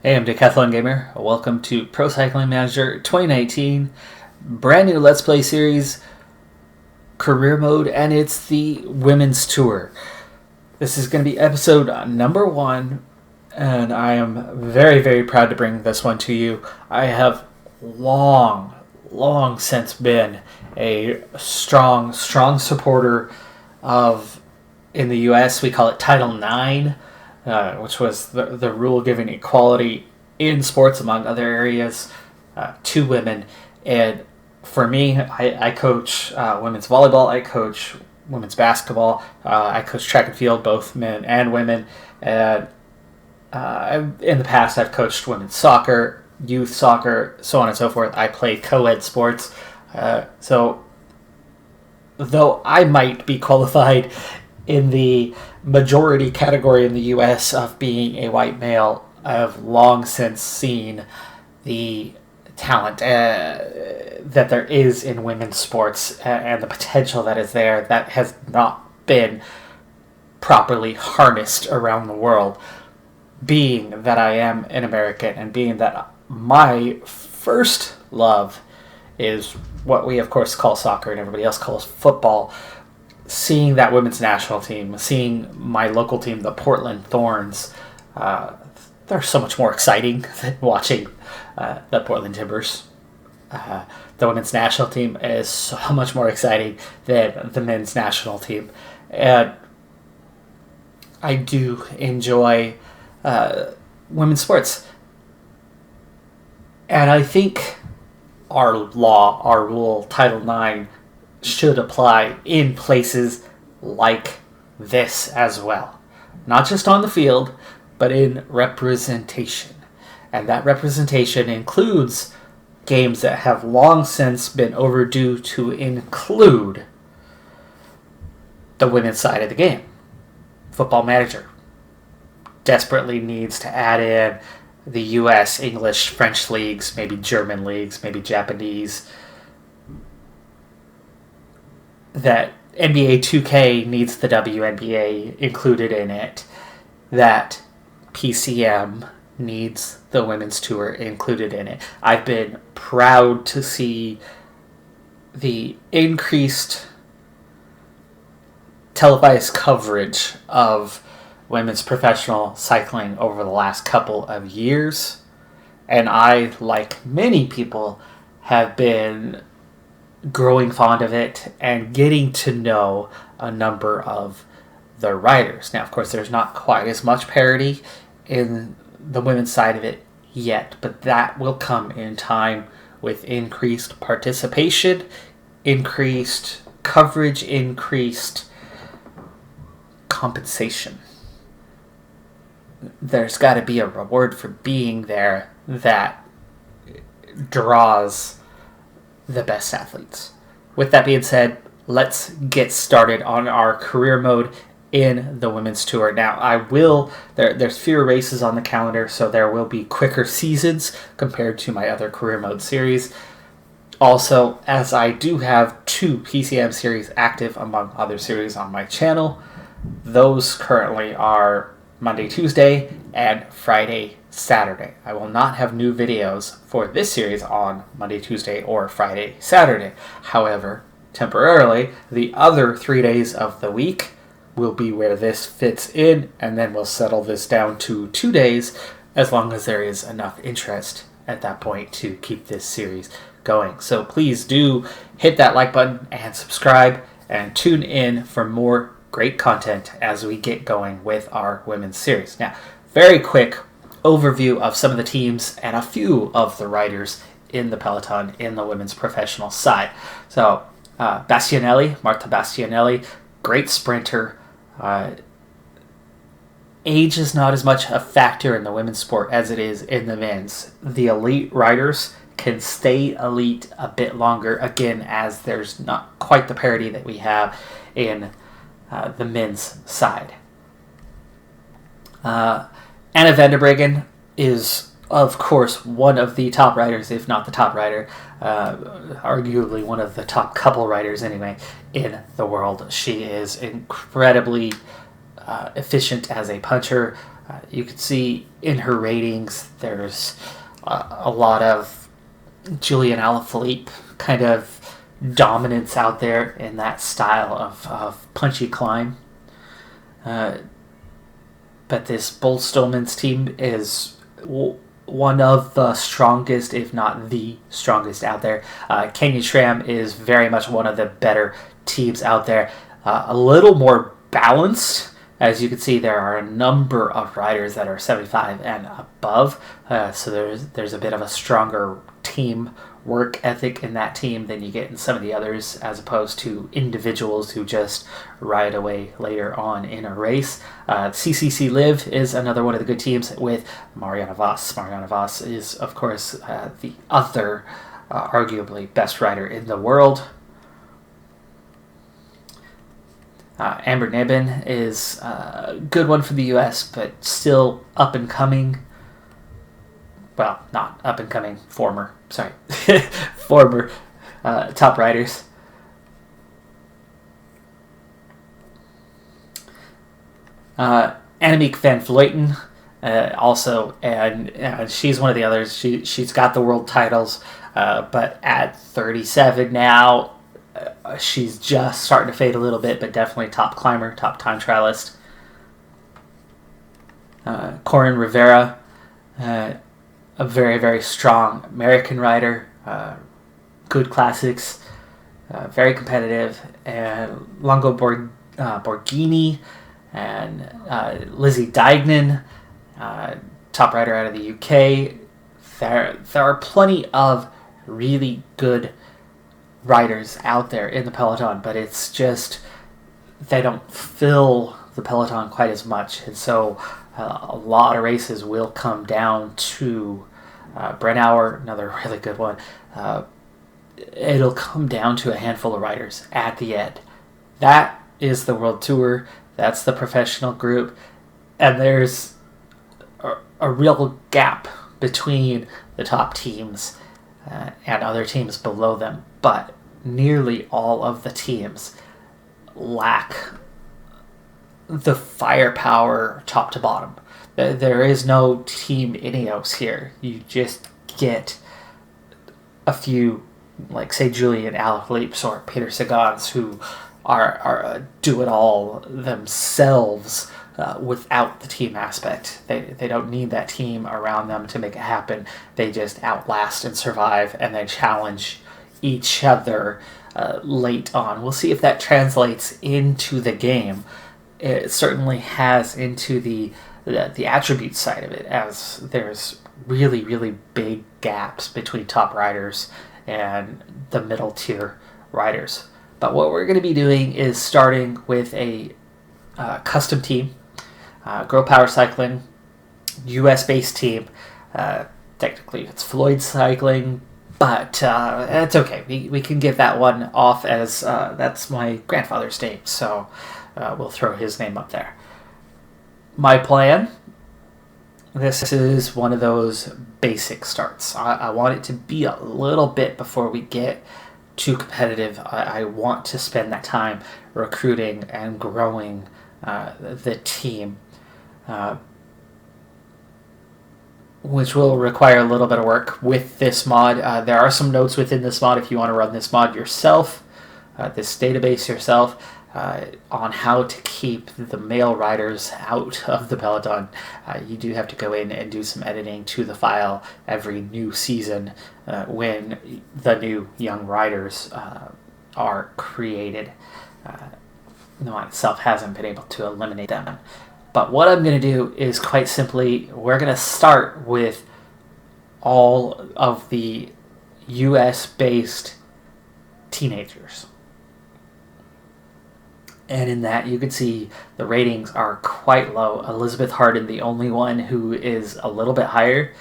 Hey, I'm Decathlon Gamer. Welcome to Pro Cycling Manager 2019, brand new Let's Play series, career mode, and it's the Women's Tour. This is going to be episode number 1, and I am very, very proud to bring this one to you. I have long since been a strong supporter of, in the US, we call it Title IX, which was the rule giving equality in sports, among other areas, to women. And for me, I coach women's volleyball, I coach women's basketball, I coach track and field, both men and women. And in the past, I've coached women's soccer, youth soccer, so on and so forth. I play co-ed sports. So though I might be qualified in the majority category in the U.S. of being a white male, I have long since seen the talent that there is in women's sports and the potential that is there that has not been properly harnessed around the world. Being that I am an American and being that my first love is what we of course call soccer and everybody else calls football, seeing that women's national team, seeing my local team, the Portland Thorns, they're so much more exciting than watching the Portland Timbers. The women's national team is so much more exciting than the men's national team. And I do enjoy women's sports. And I think our rule, Title IX, should apply in places like this as well. Not just on the field, but in representation. And that representation includes games that have long since been overdue to include the women's side of the game. Football Manager desperately needs to add in the US, English, French leagues, maybe German leagues, maybe Japanese. That NBA 2K needs the WNBA included in it. That PCM needs the Women's Tour included in it. I've been proud to see the increased televised coverage of women's professional cycling over the last couple of years. And I, like many people, have been growing fond of it and getting to know a number of the riders. Now, of course, there's not quite as much parity in the women's side of it yet, but that will come in time with increased participation, increased coverage, increased compensation. There's got to be a reward for being there that draws the best athletes. With that being said, let's get started on our career mode in the Women's Tour. Now, there's fewer races on the calendar, so there will be quicker seasons compared to my other career mode series. Also, as I do have 2 PCM series active among other series on my channel, those currently are Monday, Tuesday, and Friday, Saturday. I will not have new videos for this series on Monday, Tuesday, or Friday, Saturday. However, temporarily, the other 3 days of the week will be where this fits in, and then we'll settle this down to 2 days, as long as there is enough interest at that point to keep this series going. So please do hit that like button and subscribe, and tune in for more great content as we get going with our women's series. Now, very quick overview of some of the teams and a few of the riders in the peloton in the women's professional side. So, Marta Bastianelli, great sprinter. Age is not as much a factor in the women's sport as it is in the men's. The elite riders can stay elite a bit longer, again, as there's not quite the parity that we have in the men's side. Anna van der Breggen is, of course, one of the top riders, if not the top rider, arguably one of the top couple riders anyway, in the world. She is incredibly efficient as a puncher. You can see in her ratings there's a lot of Julian Alaphilippe kind of dominance out there in that style of punchy climb. But this Bull Stillman's team is one of the strongest, if not the strongest out there. Canyon SRAM is very much one of the better teams out there. A little more balanced. As you can see, there are a number of riders that are 75 and above. So there's a bit of a stronger team work ethic in that team than you get in some of the others, as opposed to individuals who just ride away later on in a race. CCC Live is another one of the good teams with Mariana Vos. Mariana Vos is, of course, the other arguably best rider in the world. Amber Nibbin is a good one for the U.S., but still up and coming. Well, not up and coming, former top riders. Anamika Van Slaten, also, and she's one of the others. She's got the world titles, but at 37 now, she's just starting to fade a little bit, but definitely top climber, top time trialist. Koren Rivera, a very, very strong American rider, good classics, very competitive, and Longo Borghini and Lizzie Deignan, top rider out of the UK. There are plenty of really good riders out there in the peloton, but it's just they don't fill the peloton quite as much, and so a lot of races will come down to Brennauer, another really good one. It'll come down to a handful of riders at the end. That is the World Tour. That's the professional group, and there's a real gap between the top teams and other teams below them, but nearly all of the teams lack the firepower top to bottom. There is no Team Ineos here. You just get a few, like, say, Julian Alaphilippe or Peter Sagans, who are do it all themselves without the team aspect. They don't need that team around them to make it happen. They just outlast and survive, and they challenge each other late on. We'll see if that translates into the game. It certainly has into the attribute side of it, as there's really, really big gaps between top riders and the middle tier riders. But what we're going to be doing is starting with a custom team, Grow Power Cycling, US-based team. Technically, it's Floyd Cycling, but it's okay. We can get that one off as that's my grandfather's name, so we'll throw his name up there. My plan, this is one of those basic starts. I want it to be a little bit before we get too competitive. I want to spend that time recruiting and growing the team, which will require a little bit of work with this mod. There are some notes within this mod if you want to run this mod yourself, this database yourself, on how to keep the male riders out of the peloton. You do have to go in and do some editing to the file every new season when the new young riders are created. The mod itself hasn't been able to eliminate them. But what I'm going to do is quite simply, we're going to start with all of the US-based teenagers. And in that, you can see the ratings are quite low. Elizabeth Harden, the only one who is a little bit higher,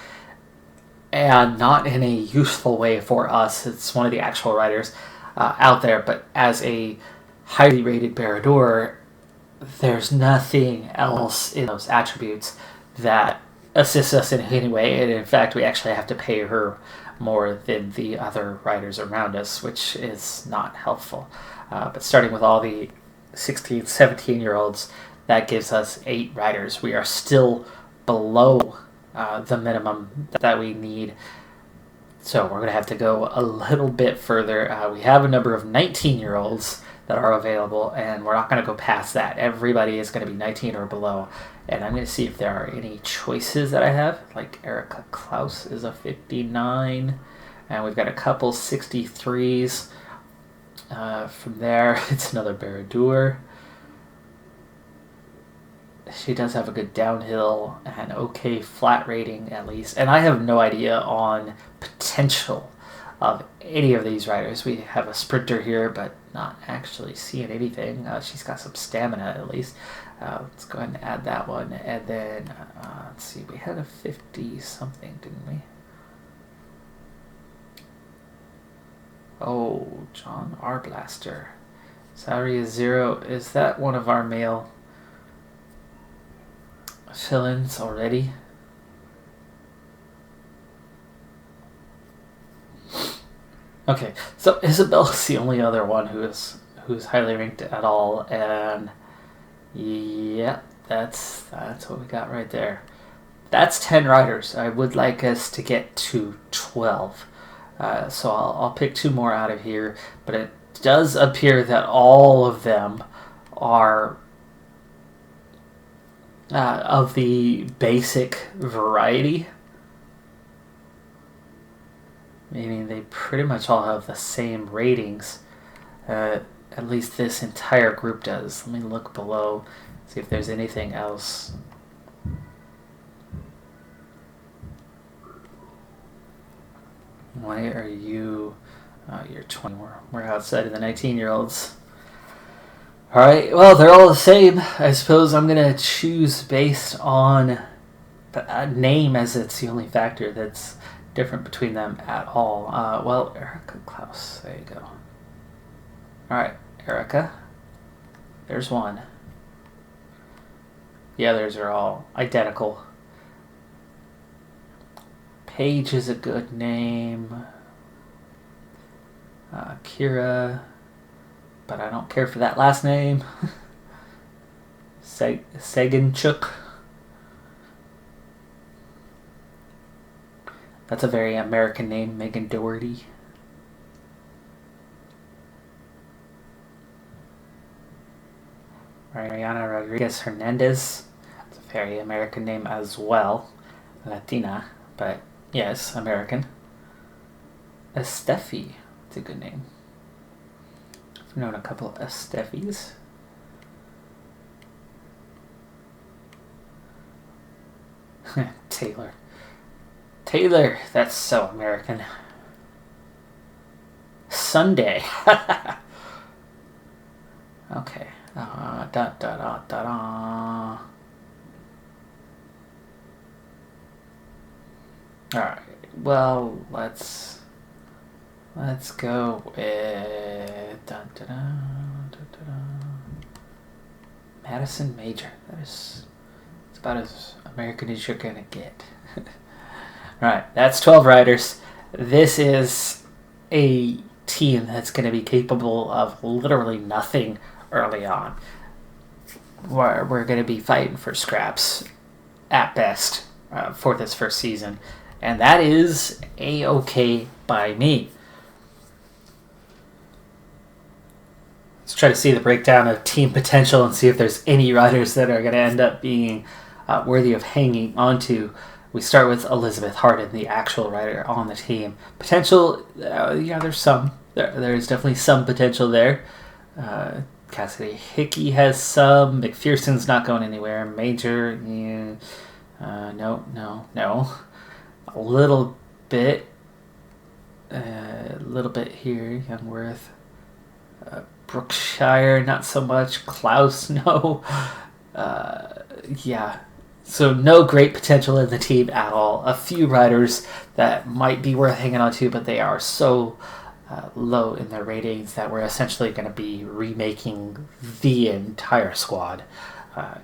and not in a useful way for us. It's one of the actual riders out there, but as a highly rated Barrador, there's nothing else in those attributes that assists us in any way. And in fact, we actually have to pay her more than the other riders around us, which is not helpful. But starting with all the 16, 17-year-olds, That gives us 8 riders. We are still below the minimum that we need. So we're going to have to go a little bit further. We have a number of 19-year-olds that are available, and we're not going to go past that. Everybody is going to be 19 or below. And I'm going to see if there are any choices that I have. Like Erica Klaus is a 59, and we've got a couple 63s. From there, it's another Baradur. She does have a good downhill and okay flat rating at least. And I have no idea on potential of any of these riders. We have a sprinter here, but not actually seeing anything. She's got some stamina at least. Let's go ahead and add that one. And then, let's see, we had a 50-something, didn't we? Oh, John Arblaster. Salary is 0. Is that one of our male fill-ins already? Okay, so Isabella's the only other one who's highly ranked at all, and yeah, that's what we got right there. That's 10 riders. I would like us to get to 12. So I'll pick 2 more out of here, but it does appear that all of them are of the basic variety, meaning they pretty much all have the same ratings. At least this entire group does. Let me look below, see if there's anything else. Why are you... you're 20. We're outside of the 19-year-olds. Alright, well, they're all the same. I suppose I'm going to choose based on the name, as it's the only factor that's different between them at all. Well, Erica Klaus. There you go. Alright, Erica. There's one. The others are all identical. Paige is a good name. Kira, but I don't care for that last name. Saganchuk. That's a very American name. Megan Doherty. Mariana Rodriguez Hernandez. That's a very American name as well. Latina, but yes, American. Estefi. It's a good name. I've known a couple of Estefis. Taylor. Taylor, that's so American. Sunday. Okay. Alright, well, let's go with Madison Major. It's about as American as you're gonna get. Alright, that's 12 riders. This is a team that's going to be capable of literally nothing early on. We're going to be fighting for scraps at best for this first season. And that is A-okay by me. Let's try to see the breakdown of team potential and see if there's any riders that are going to end up being worthy of hanging onto. We start with Elizabeth Harden, the actual rider on the team. Potential, yeah, there's some. There's definitely some potential there. Cassidy Hickey has some. McPherson's not going anywhere. Major, yeah, no. A little bit here. Youngworth. Brookshire, not so much. Klaus, no. Yeah. So no great potential in the team at all. A few riders that might be worth hanging on to, but they are so low in their ratings that we're essentially going to be remaking the entire squad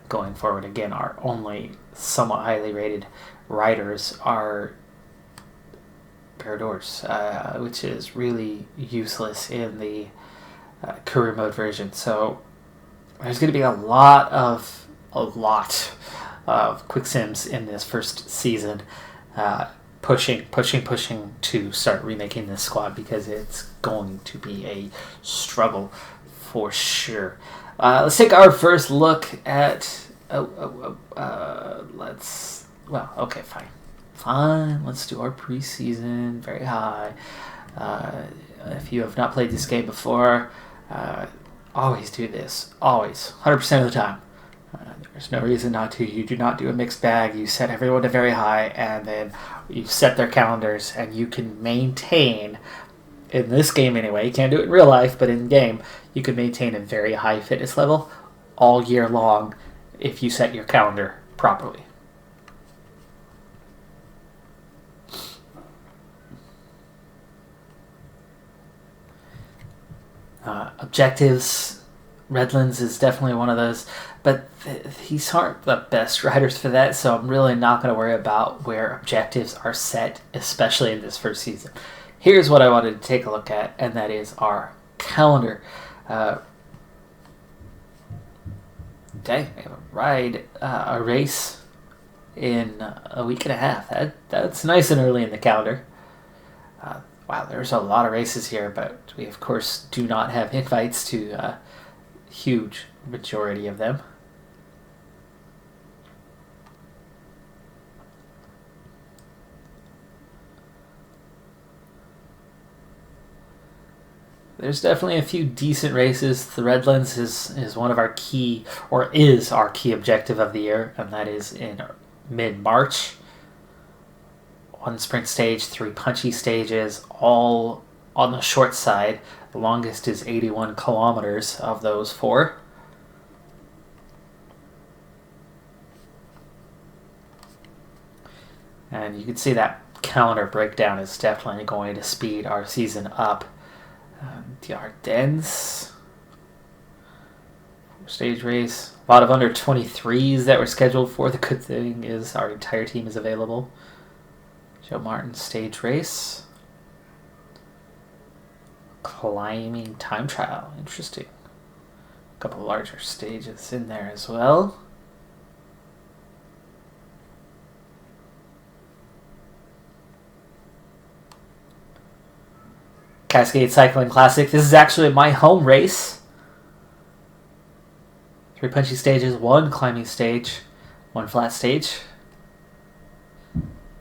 going forward. Again, our only somewhat highly rated riders are Paradors, which is really useless in the career mode version. So there's going to be a lot of a lot of quick sims in this first season, pushing to start remaking this squad, because it's going to be a struggle for sure. Let's take our first look at. Fine. Let's do our preseason very high. If you have not played this game before, always do this. Always, 100% of the time. There's no reason not to. You do not do a mixed bag. You set everyone to very high, and then you set their calendars, and you can maintain, in this game anyway, you can't do it in real life, but in game, you can maintain a very high fitness level all year long if you set your calendar properly. Objectives, Redlands is definitely one of those, but these aren't the best riders for that, so I'm really not going to worry about where objectives are set, especially in this first season. Here's what I wanted to take a look at, and that is our calendar. We have a race in a week and a half. That's nice and early in the calendar. Wow, there's a lot of races here, but we, of course, do not have invites to a huge majority of them. There's definitely a few decent races. The Redlands is one of our key, or is our key objective of the year, and that is in mid-March. 1 sprint stage, 3 punchy stages, all on the short side. The longest is 81 kilometers of those 4. And you can see that calendar breakdown is definitely going to speed our season up. The Ardennes, 4-stage race. A lot of under 23s that were scheduled for. The good thing is our entire team is available. Joe Martin stage race. Climbing time trial. Interesting. A couple larger stages in there as well. Cascade Cycling Classic. This is actually my home race. 3 punchy stages, 1 climbing stage, 1 flat stage.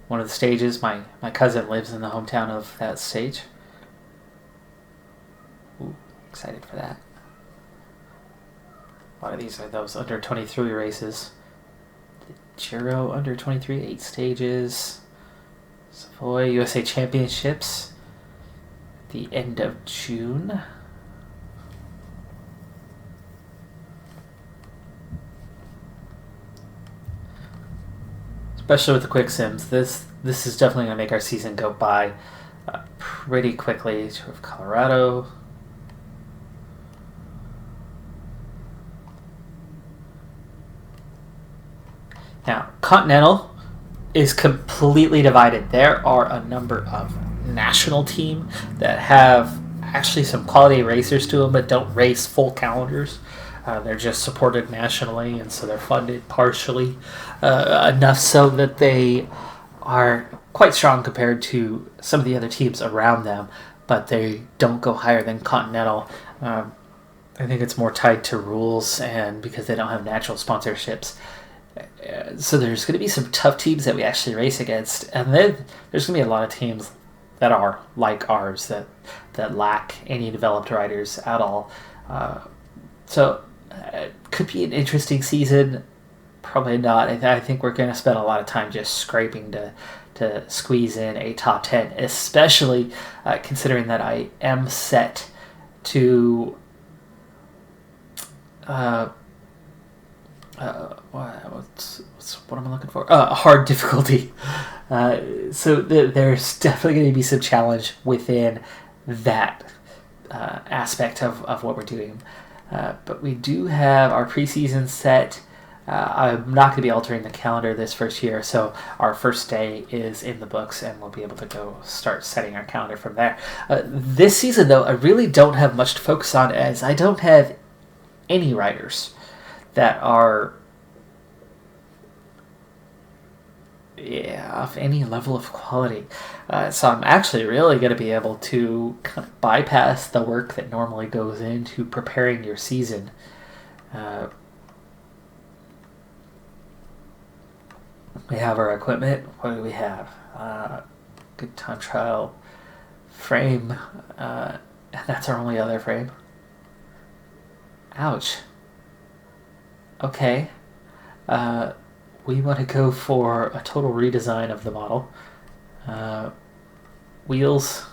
One of the stages, my cousin lives in the hometown of that stage. Ooh, excited for that. A lot of these are those under 23 races. The Giro under 23, 8 stages. Savoy USA Championships. The end of June. Especially with the quick sims, this is definitely going to make our season go by pretty quickly. Tour of Colorado. Now, Continental is completely divided. There are a number of national teams that have actually some quality racers to them, but don't race full calendars. They're just supported nationally, and so they're funded partially, enough so that they are quite strong compared to some of the other teams around them, but they don't go higher than Continental. I think it's more tied to rules and because they don't have natural sponsorships. So there's going to be some tough teams that we actually race against, and then there's going to be a lot of teams that are like ours that lack any developed riders at all. So it could be an interesting season. Probably not. I think we're going to spend a lot of time just scraping to squeeze in a top 10, especially considering that I am set to what am I looking for? Hard difficulty. So there's definitely going to be some challenge within that aspect of what we're doing. But we do have our preseason set. I'm not going to be altering the calendar this first year, so our first day is in the books, and we'll be able to go start setting our calendar from there. This season, though, I really don't have much to focus on, as I don't have any riders that are of any level of quality. So I'm actually really going to be able to kind of bypass the work that normally goes into preparing your season. We have our equipment. What do we have? Good time trial frame. And that's our only other frame. Ouch. Okay. We want to go for a total redesign of the model. Wheels.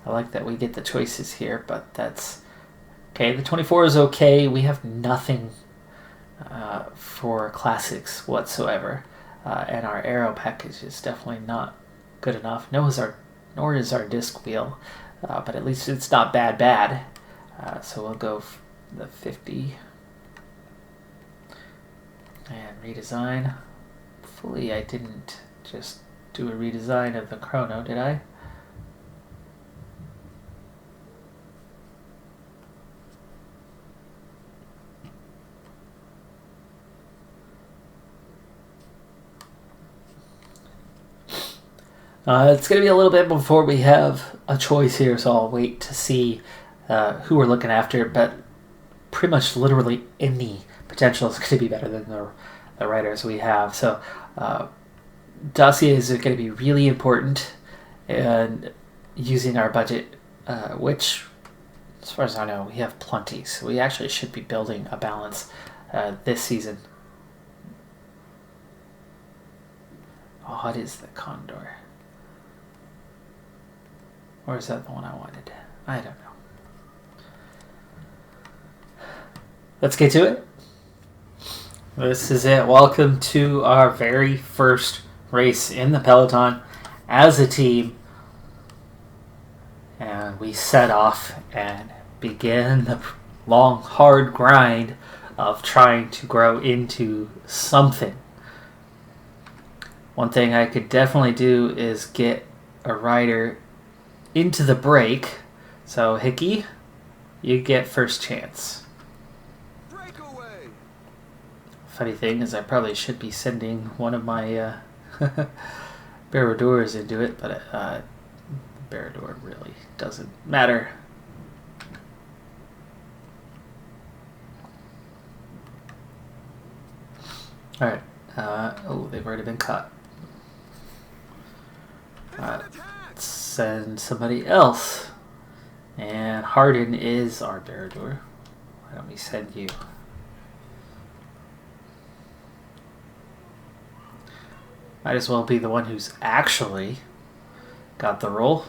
I like that we get the choices here, but that's... Okay, the 24 is okay. We have nothing for classics whatsoever. And our aero package is definitely not good enough. Nor is our disc wheel. But at least it's not bad. So we'll go the 50. And redesign. Hopefully I didn't just do a redesign of the chrono, did I? It's going to be a little bit before we have a choice here, so I'll wait to see who we're looking after, but pretty much literally any potential is going to be better than the writers we have. So dossiers are going to be really important in using our budget, which, as far as I know, we have plenty. So we actually should be building a balance this season. Oh, what is the Condor? Or is that the one I wanted? I don't know. Let's get to it. This is it. Welcome to our very first race in the Peloton as a team. And we set off and begin the long, hard grind of trying to grow into something. One thing I could definitely do is get a rider into the break. So, Hickey, you get first chance. Funny thing is I probably should be sending one of my Barradors into it, but Barrador really doesn't matter. Alright. Oh, they've already been caught. Let's send somebody else. And Harden is our Barrador. Why don't we send you? Might as well be the one who's actually got the role.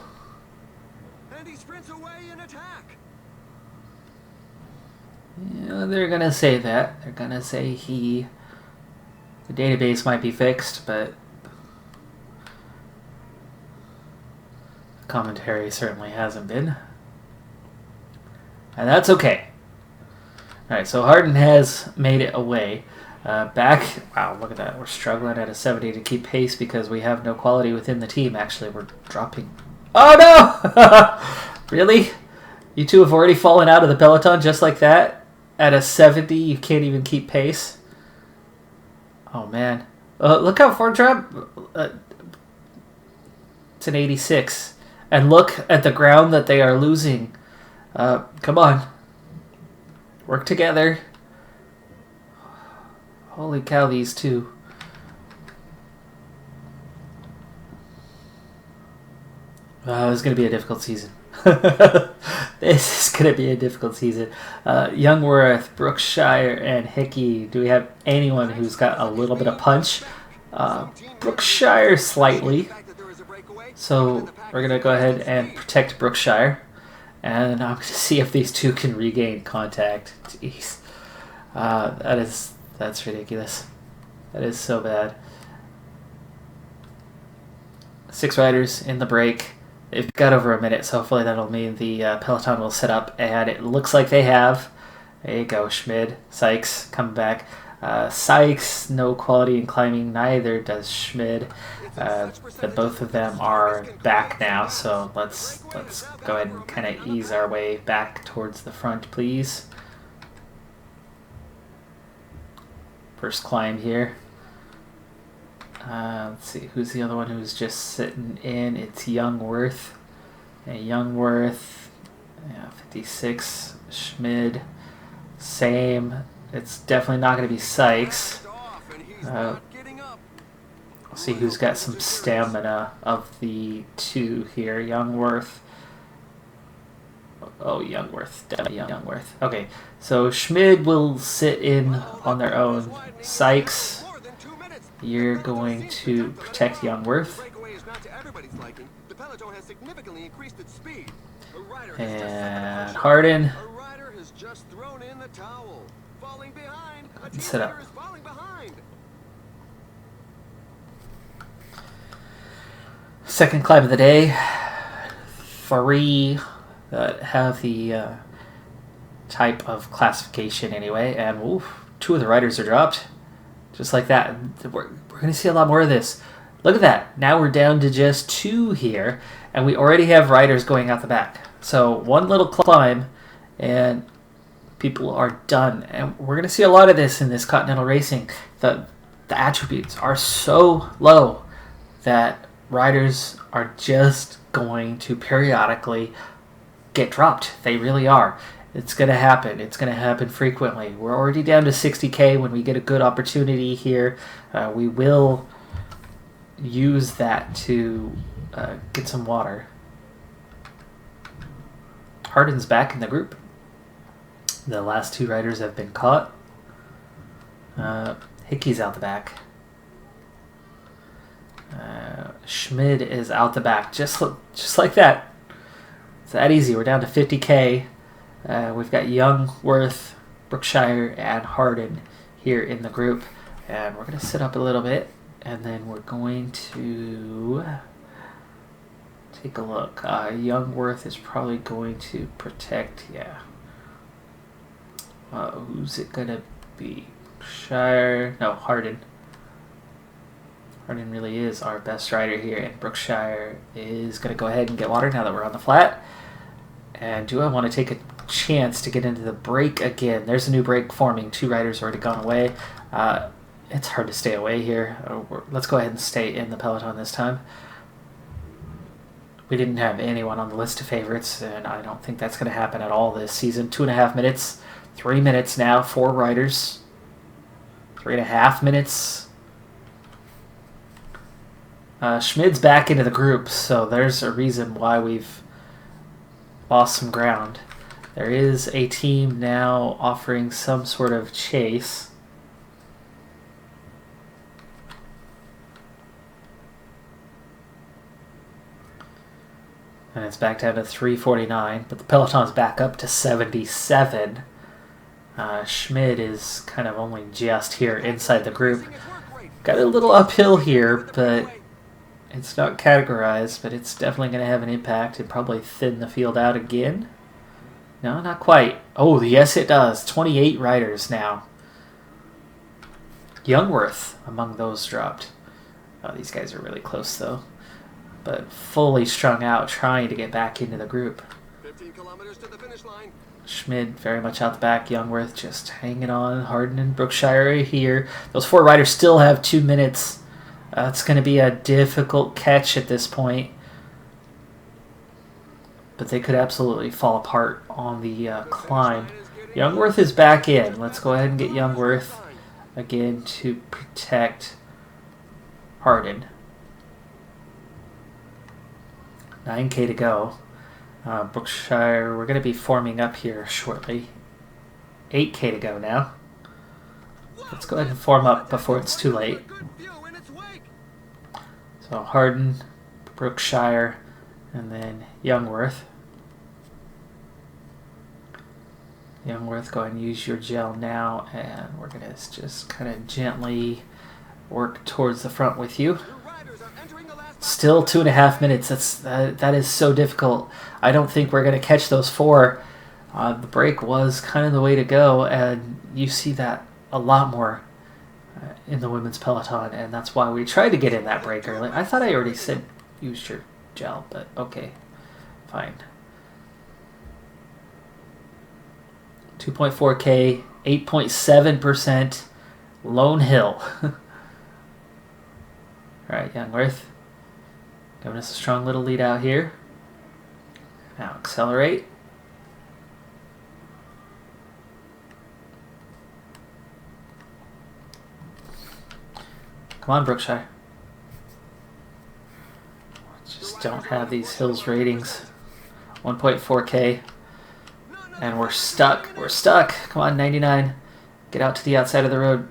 And he sprints away in attack. Yeah, they're gonna say that. They're gonna say he. The database might be fixed, but the commentary certainly hasn't been. And that's okay. Alright, so Harden has made it away. Back, wow, look at that. We're struggling at a 70 to keep pace because we have no quality within the team. Actually, we're dropping. Oh no! Really? You two have already fallen out of the Peloton just like that? At a 70, you can't even keep pace? Oh man. Look how far drop. It's an 86. And look at the ground that they are losing. Come on. Work together. Holy cow, these two. This is going to be a difficult season. This is going to be a difficult season. Youngworth, Brookshire, and Hickey. Do we have anyone who's got a little bit of punch? Brookshire slightly. So we're going to go ahead and protect Brookshire. And I'm going to see if these two can regain contact. Jeez. That's ridiculous. That is so bad. 6 riders in the break. They've got over a minute, so hopefully that'll mean the Peloton will set up, and it looks like they have. There you go, Schmid. Sykes coming back. Sykes, no quality in climbing, neither does Schmid. Both of them are back now, so let's go ahead and kind of ease our way back towards the front, please. First climb here. Let's see, who's the other one who's just sitting in? It's Youngworth. Youngworth, 56. Schmid, same. It's definitely not going to be Sykes. We'll see who's got some stamina of the two here. Youngworth. Oh, Youngworth. Definitely Youngworth. Okay, so Schmid will sit in on their own. Sykes, you're going to protect Youngworth. And Harden. Sit up. Second climb of the day. 3 that have the type of classification anyway, and oof, 2 of the riders are dropped. Just like that. We're going to see a lot more of this. Look at that. Now we're down to just 2 here, and we already have riders going out the back. So 1 little climb, and people are done. And we're going to see a lot of this in this Continental Racing. The attributes are so low that riders are just going to periodically get dropped. They really are. It's going to happen. It's going to happen frequently. We're already down to 60K. When we get a good opportunity here, we will use that to get some water. Harden's back in the group. The last 2 riders have been caught. Hickey's out the back. Schmid is out the back. Just like that. It's that easy. We're down to 50K. We've got Youngworth, Brookshire, and Harden here in the group. And we're going to sit up a little bit, and then we're going to take a look. Youngworth is probably going to protect, who's it going to be? Shire? No, Harden. Harden really is our best rider here, and Brookshire is going to go ahead and get water now that we're on the flat. And do I want to take a chance to get into the break again? There's a new break forming. 2 riders already gone away. It's hard to stay away here. Let's go ahead and stay in the peloton this time. We didn't have anyone on the list of favorites, and I don't think that's going to happen at all this season. 2.5 minutes, 3 minutes now, 4 riders. 3.5 minutes. Schmid's back into the group, so there's a reason why we've lost some ground. There is a team now offering some sort of chase. And it's back down to 349, but the peloton's back up to 77. Schmid is kind of only just here inside the group. Got a little uphill here, but it's not categorized, but it's definitely going to have an impact and probably thin the field out again. No, not quite. Oh, yes it does. 28 riders now. Youngworth among those dropped. Oh, these guys are really close though. But fully strung out, trying to get back into the group. 15 kilometers to the finish line. Schmid very much out the back. Youngworth just hanging on. Harden and Brookshire here. Those 4 riders still have 2 minutes. It's going to be a difficult catch at this point. But they could absolutely fall apart on the climb. Youngworth is back in. Let's go ahead and get Youngworth again to protect Harden. 9K to go. Brookshire, we're going to be forming up here shortly. 8K to go now. Let's go ahead and form up before it's too late. So Harden, Brookshire, and then Youngworth. Youngworth, go ahead and use your gel now, and we're going to just kind of gently work towards the front with you. Still 2.5 minutes. That is so difficult. I don't think we're going to catch those 4. The break was kind of the way to go, and you see that a lot more in the women's peloton, and that's why we tried to get in that break early. I thought I already said use your gel, but okay, fine. 2.4K, 8.7%, Lone Hill. All right, Youngworth. Giving us a strong little lead out here. Now accelerate. Come on, Brookshire. Just don't have these hills ratings. 1.4K. And we're stuck. We're stuck. Come on, 99. Get out to the outside of the road.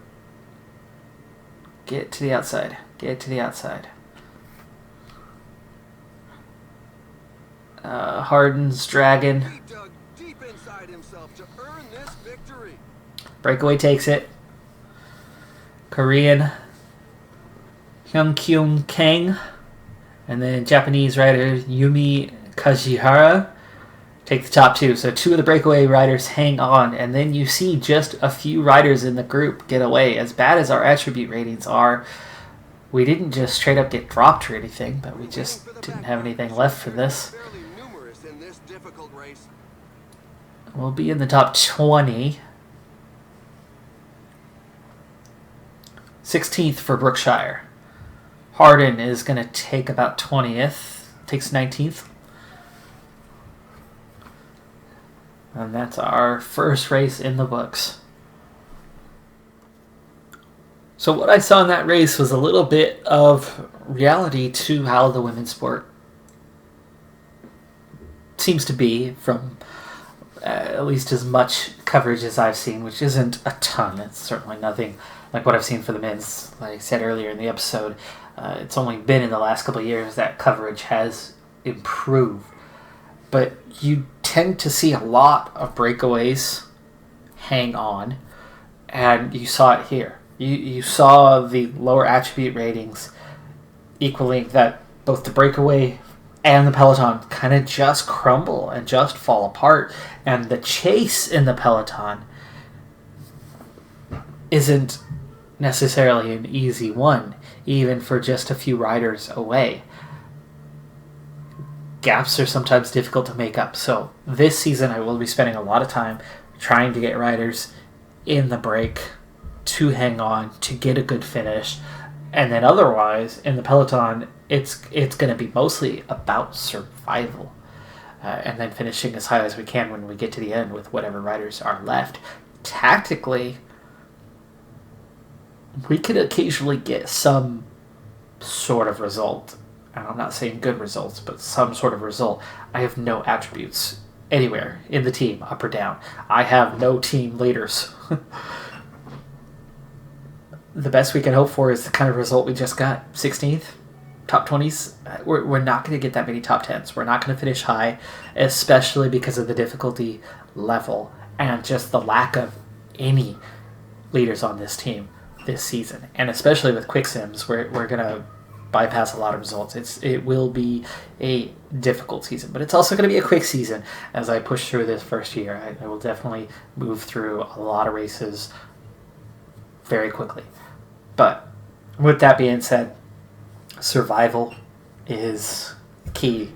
Get to the outside. Get to the outside. Harden's dragon. He dug deep inside himself to earn this victory. Breakaway takes it. Korean Hyung-kyung Kang. And then Japanese rider Yumi Kajihara take the top two. So two of the breakaway riders hang on. And then you see just a few riders in the group get away. As bad as our attribute ratings are, we didn't just straight up get dropped or anything, but we just didn't have anything left for this. We'll be in the top 20. 16th for Brookshire. Harden is going to take about 20th. Takes 19th. And that's our first race in the books. So what I saw in that race was a little bit of reality to how the women's sport seems to be, from at least as much coverage as I've seen, which isn't a ton. It's certainly nothing like what I've seen for the men's. Like I said earlier in the episode, it's only been in the last couple of years that coverage has improved. But you tend to see a lot of breakaways hang on, and you saw it here. You saw the lower attribute ratings equaling that both the breakaway and the peloton kind of just crumble and just fall apart. And the chase in the peloton isn't necessarily an easy one, even for just a few riders away. Gaps are sometimes difficult to make up. So this season I will be spending a lot of time trying to get riders in the break to hang on, to get a good finish. And then otherwise, in the peloton, it's going to be mostly about survival. And then finishing as high as we can when we get to the end with whatever riders are left. Tactically, we could occasionally get some sort of result. And I'm not saying good results, but some sort of result. I have no attributes anywhere in the team, up or down. I have no team leaders. The best we can hope for is the kind of result we just got. 16th, top 20s. We're not going to get that many top 10s. We're not going to finish high, especially because of the difficulty level and just the lack of any leaders on this team this season. And especially with quick sims, we're going to bypass a lot of results. It will be a difficult season, but it's also going to be a quick season as I push through this first year. I will definitely move through a lot of races very quickly. But with that being said, survival is key.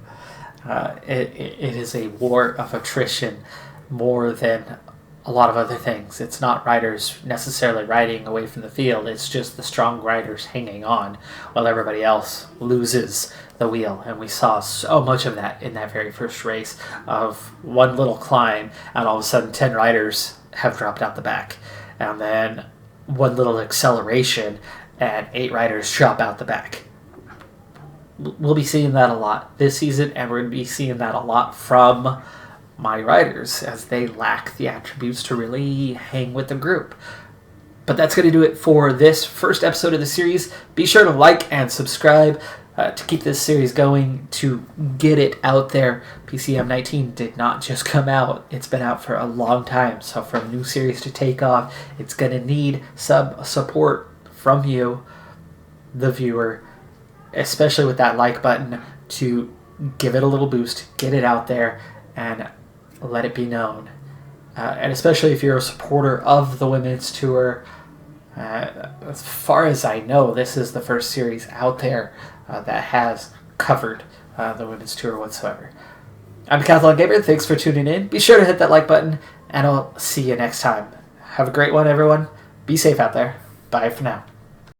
It is a war of attrition more than a lot of other things. It's not riders necessarily riding away from the field. It's just the strong riders hanging on while everybody else loses the wheel. And we saw so much of that in that very first race, of one little climb and all of a sudden 10 riders have dropped out the back. And then one little acceleration and 8 riders drop out the back. We'll be seeing that a lot this season, and we're going to be seeing that a lot from my riders as they lack the attributes to really hang with the group. But that's going to do it for this first episode of the series. Be sure to like and subscribe to keep this series going, to get it out there. PCM 19 did not just come out. It's been out for a long time. So for a new series to take off, it's going to need some support from you, the viewer, especially with that like button, to give it a little boost, get it out there, and let it be known. And especially if you're a supporter of the women's tour, as far as I know, this is the first series out there that has covered the women's tour whatsoever. I'm Decathlon Gamer. Thanks for tuning in. Be sure to hit that like button, and I'll see you next time. Have a great one, everyone. Be safe out there. Bye for now.